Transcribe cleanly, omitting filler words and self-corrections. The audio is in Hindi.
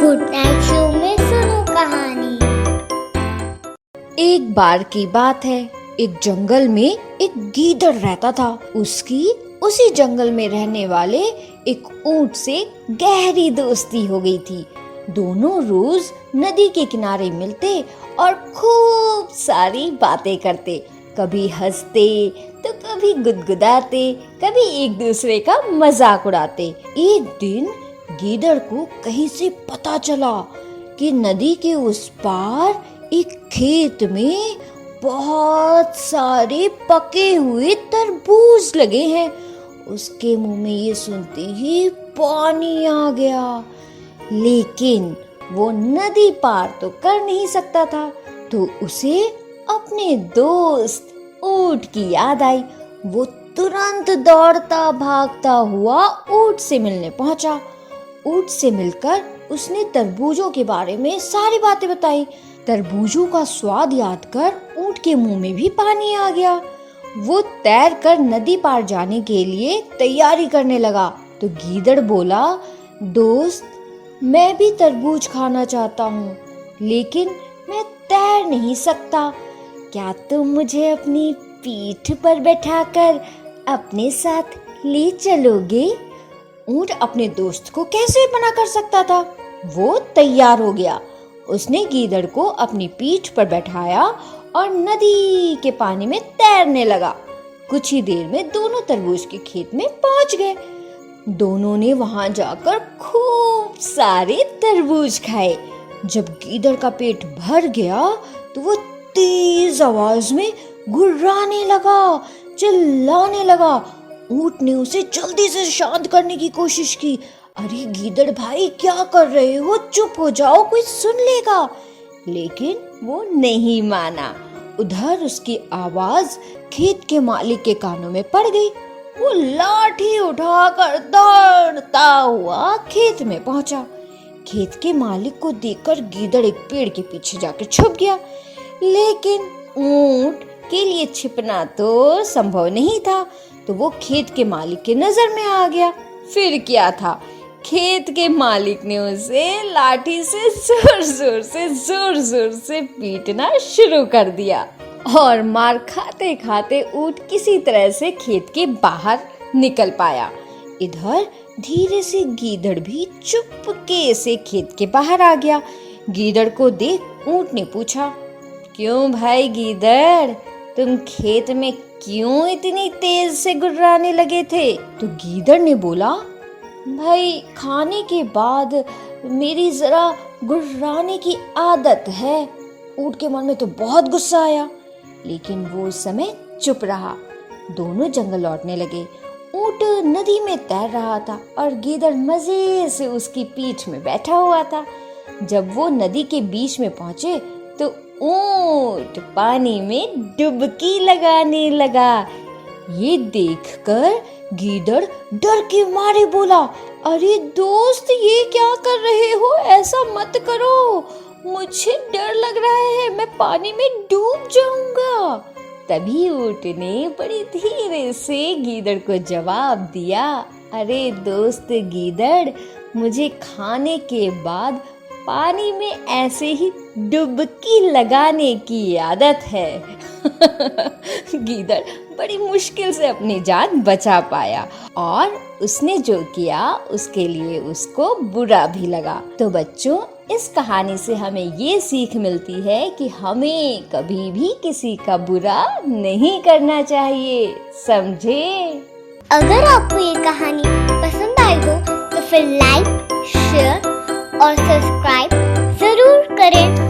गुड नाइट शो में सुनो कहानी। एक बार की बात है, एक जंगल में एक गीदड़ रहता था। उसकी उसी जंगल में रहने वाले एक ऊंट से गहरी दोस्ती हो गई थी। दोनों रोज नदी के किनारे मिलते और खूब सारी बातें करते। कभी हंसते तो कभी गुदगुदाते, कभी एक दूसरे का मजाक उड़ाते। एक दिन गीदड़ को कहीं से पता चला कि नदी के उस पार एक खेत में बहुत सारे पके हुए तरबूज लगे हैं। उसके मुंह में ये सुनते ही पानी आ गया, लेकिन वो नदी पार तो कर नहीं सकता था, तो उसे अपने दोस्त ऊंट की याद आई। वो तुरंत दौड़ता भागता हुआ ऊंट से मिलने पहुंचा। ऊंट से मिलकर उसने तरबूजों के बारे में सारी बातें बताई। तरबूजों का स्वाद याद कर ऊंट के मुंह में भी पानी आ गया। वो तैरकर नदी पार जाने के लिए तैयारी करने लगा, तो गीदड़ बोला, दोस्त, मैं भी तरबूज खाना चाहता हूँ, लेकिन मैं तैर नहीं सकता। क्या तुम मुझे अपनी पीठ पर बैठाकर अपने साथ ले चलोगे? ऊंट अपने दोस्त को कैसे मना कर सकता था। वो तैयार हो गया। उसने गीदड़ को अपनी पीठ पर बैठाया और नदी के पानी में तैरने लगा। कुछ ही देर में दोनों तरबूज के खेत में पहुंच गए। दोनों ने वहां जाकर खूब सारे तरबूज खाए। जब गीदड़ का पेट भर गया तो वो तेज आवाज में गुर्राने लगा, चिल्लाने लगा। ऊंट ने उसे जल्दी से शांत करने की कोशिश की। अरे गीदड़ भाई, क्या कर रहे हो? चुप हो जाओ, कोई सुन लेगा। लेकिन वो नहीं माना। उधर उसकी आवाज खेत के मालिक के कानों में पड़ गई। वो लाठी उठाकर दौड़ता हुआ खेत में पहुंचा। खेत के मालिक को देखकर गीदड़ एक पेड़ के पीछे जाकर छुप गया, लेकिन ऊंट के लिए छिपना तो संभव नहीं था, तो वो खेत के मालिक के नजर में आ गया। फिर क्या था, खेत के मालिक ने उसे लाठी से जोर जोर से पीटना शुरू कर दिया और मार खाते खाते ऊंट किसी तरह से खेत के बाहर निकल पाया। इधर धीरे से गीदड़ भी चुपके से खेत के बाहर आ गया। गीदड़ को देख ऊंट ने पूछा, क्यों भाई गीदड़, तुम खेत में क्यों इतनी तेज से गुर्राने लगे थे? तो गीदड़ ने बोला, भाई खाने के बाद मेरी जरा गुर्राने की आदत है। ऊंट के मन में तो बहुत गुस्सा आया, लेकिन वो उस समय चुप रहा। दोनों जंगल लौटने लगे। ऊंट नदी में तैर रहा था और गीदड़ मजे से उसकी पीठ में बैठा हुआ था। जब वो नदी के बीच में पहुंचे तो ऊंट पानी में डुबकी लगाने लगा। ये देखकर गीदड़ डर के मारे बोला, अरे दोस्त, ये क्या कर रहे हो? ऐसा मत करो, मुझे डर लग रहा है, मैं पानी में डूब जाऊंगा। तभी ऊंट ने बड़ी धीरे से गीदड़ को जवाब दिया, अरे दोस्त गीदड़, मुझे खाने के बाद पानी में ऐसे ही डुबकी लगाने की आदत है। गीदड़ बड़ी मुश्किल से अपनी जान बचा पाया और उसने जो किया उसके लिए उसको बुरा भी लगा। तो बच्चों, इस कहानी से हमें ये सीख मिलती है कि हमें कभी भी किसी का बुरा नहीं करना चाहिए, समझे? अगर आपको ये कहानी पसंद आई हो तो फिर लाइक, शेयर और सब्सक्राइब जरूर करें।